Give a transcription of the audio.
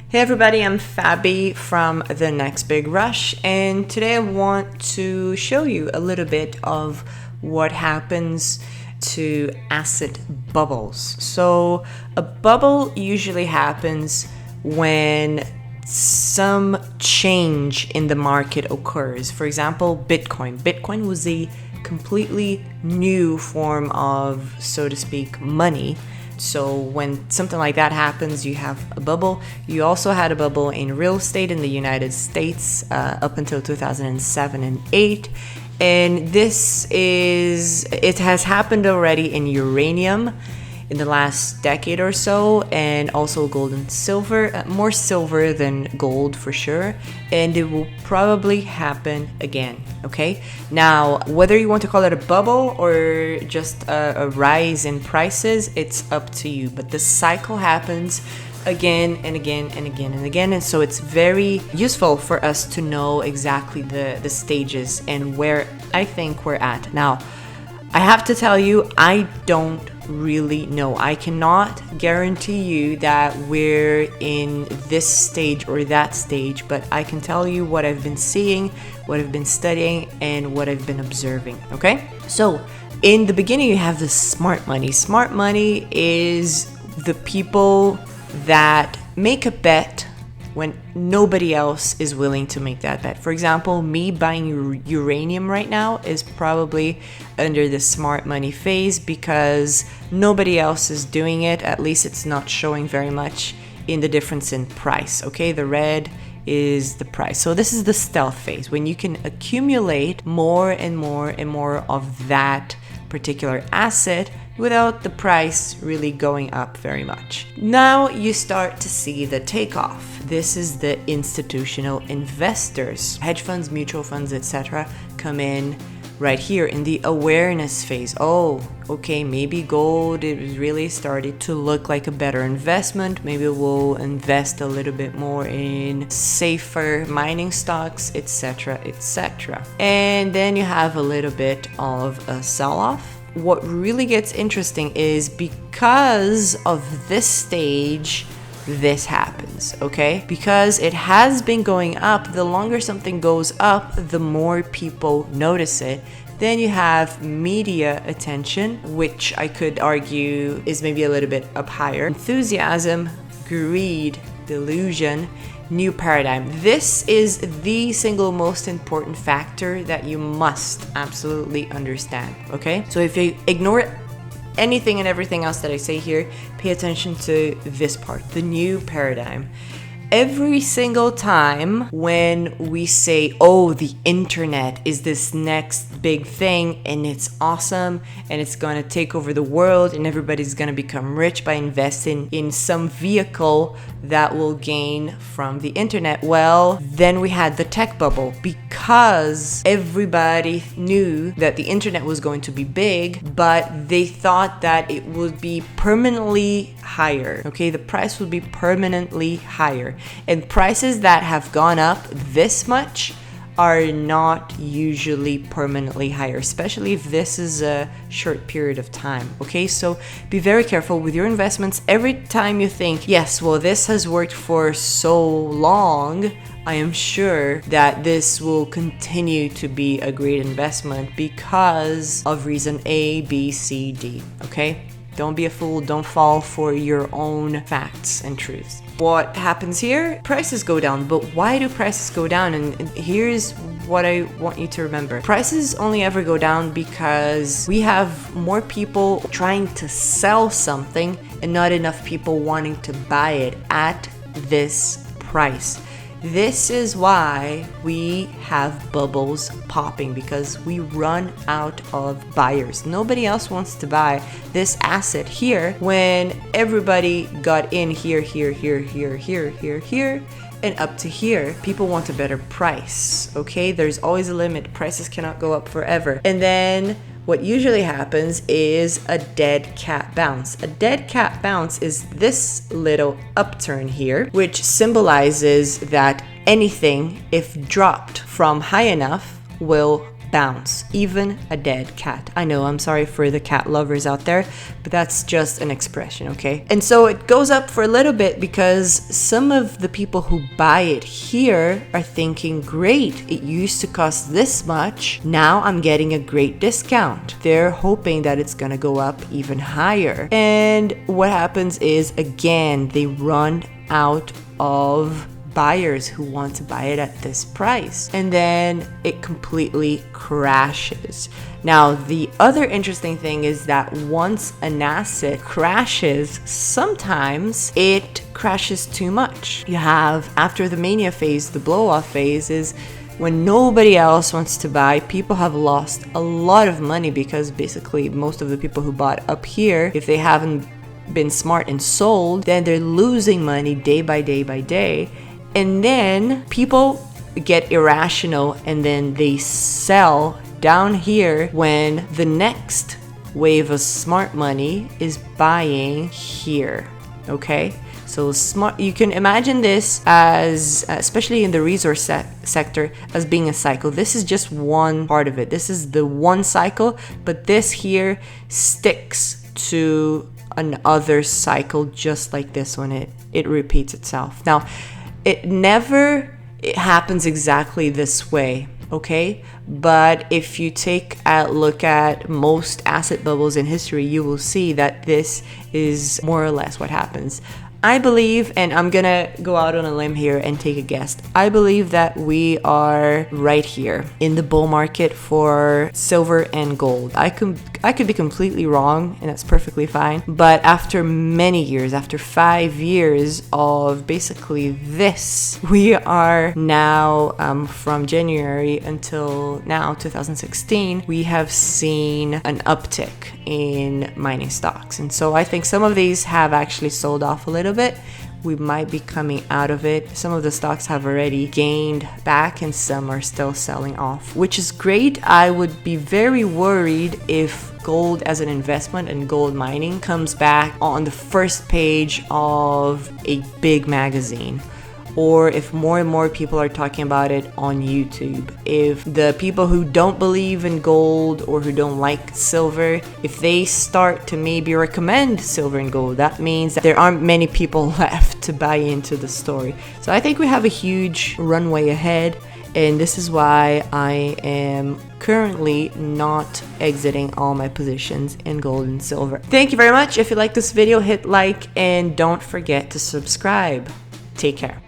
Hey everybody, I'm Fabi from The Next Big Rush, and today I want to show you a little bit of what happens to asset bubbles. So a bubble usually happens when some change in the market occurs. For example, Bitcoin. Bitcoin was a completely new form of, so to speak, money. So when something like that happens, you have a bubble. You also had a bubble in real estate in the United States up until 2007 and 8. And it has happened already in uranium in the last decade or so, and also gold and silver, more silver than gold for sure, and it will probably happen again. Okay, now whether you want to call it a bubble or just a rise in prices, it's up to you, but the cycle happens again and again and again and again, and so it's very useful for us to know exactly the stages and where I think we're at. Now I have to tell you, I don't really know. I cannot guarantee you that we're in this stage or that stage, but I can tell you what I've been seeing, what I've been studying, and what I've been observing. Okay? So in the beginning, you have the smart money. Smart money is the people that make a bet when nobody else is willing to make that bet. For example, me buying uranium right now is probably under the smart money phase because nobody else is doing it. At least it's not showing very much in the difference in price. Okay, the red is the price. So this is the stealth phase, when you can accumulate more and more and more of that particular asset without the price really going up very much. Now you start to see the takeoff. This is the institutional investors. Hedge funds, mutual funds, etc. come in right here in the awareness phase. Oh, okay, maybe gold is really started to look like a better investment. Maybe we'll invest a little bit more in safer mining stocks, etc., etc. And then you have a little bit of a sell-off. What really gets interesting is because of this stage, this happens, okay? Because it has been going up, the longer something goes up, the more people notice it. Then you have media attention, which I could argue is maybe a little bit up higher. Enthusiasm, greed, delusion, new paradigm. This is the single most important factor that you must absolutely understand, okay? So if you ignore anything and everything else that I say here, pay attention to this part, the new paradigm. Every single time when we say, oh, the internet is this next big thing and it's awesome and it's going to take over the world and everybody's going to become rich by investing in some vehicle that will gain from the internet, well, then we had the tech bubble because everybody knew that the internet was going to be big, but they thought that it would be permanently higher. Okay, the price would be permanently higher. And prices that have gone up this much are not usually permanently higher, especially if this is a short period of time. Okay, so be very careful with your investments. Every time you think, yes, well, this has worked for so long, I am sure that this will continue to be a great investment because of reason A, B, C, D. Okay? Don't be a fool. Don't fall for your own facts and truths. What happens here? Prices go down. But why do prices go down? And here's what I want you to remember. Prices only ever go down because we have more people trying to sell something and not enough people wanting to buy it at this price. This is why we have bubbles popping, because we run out of buyers. Nobody else wants to buy this asset here when everybody got in here, and up to here. People want a better price, okay? There's always a limit. Prices cannot go up forever. And then what usually happens is a dead cat bounce. A dead cat bounce is this little upturn here, which symbolizes that anything, if dropped from high enough, will bounce, even a dead cat. I know, I'm sorry for the cat lovers out there, but that's just an expression, okay? And so it goes up for a little bit because some of the people who buy it here are thinking, great, it used to cost this much, now I'm getting a great discount. They're hoping that it's gonna go up even higher. And what happens is, again, they run out of buyers who want to buy it at this price, and then it completely crashes. Now, the other interesting thing is that once an asset crashes, sometimes it crashes too much. You have, after the mania phase, the blow off phase is when nobody else wants to buy. People have lost a lot of money because basically most of the people who bought up here, if they haven't been smart and sold, then they're losing money day by day by day. And then people get irrational and then they sell down here when the next wave of smart money is buying here. Okay? So smart, you can imagine this as, especially in the resource sector, as being a cycle. This is just one part of it. This is the one cycle, but this here sticks to another cycle just like this one. It repeats itself. Now, it happens exactly this way, okay? But if you take a look at most asset bubbles in history, you will see that this is more or less what happens. I believe, and I'm gonna go out on a limb here and take a guess, I believe that we are right here in the bull market for silver and gold. I could be completely wrong, and that's perfectly fine, but after many years, after 5 years of basically this, we are now from January until now, 2016, we have seen an uptick in mining stocks. And so I think some of these have actually sold off a little bit. We might be coming out of it. Some of the stocks have already gained back and some are still selling off, which is great. I would be very worried if gold as an investment and gold mining comes back on the first page of a big magazine, or if more and more people are talking about it on YouTube. If the people who don't believe in gold or who don't like silver, if they start to maybe recommend silver and gold, that means that there aren't many people left to buy into the story. So I think we have a huge runway ahead, and this is why I am currently not exiting all my positions in gold and silver. Thank you very much. If you like this video, hit like and don't forget to subscribe. Take care.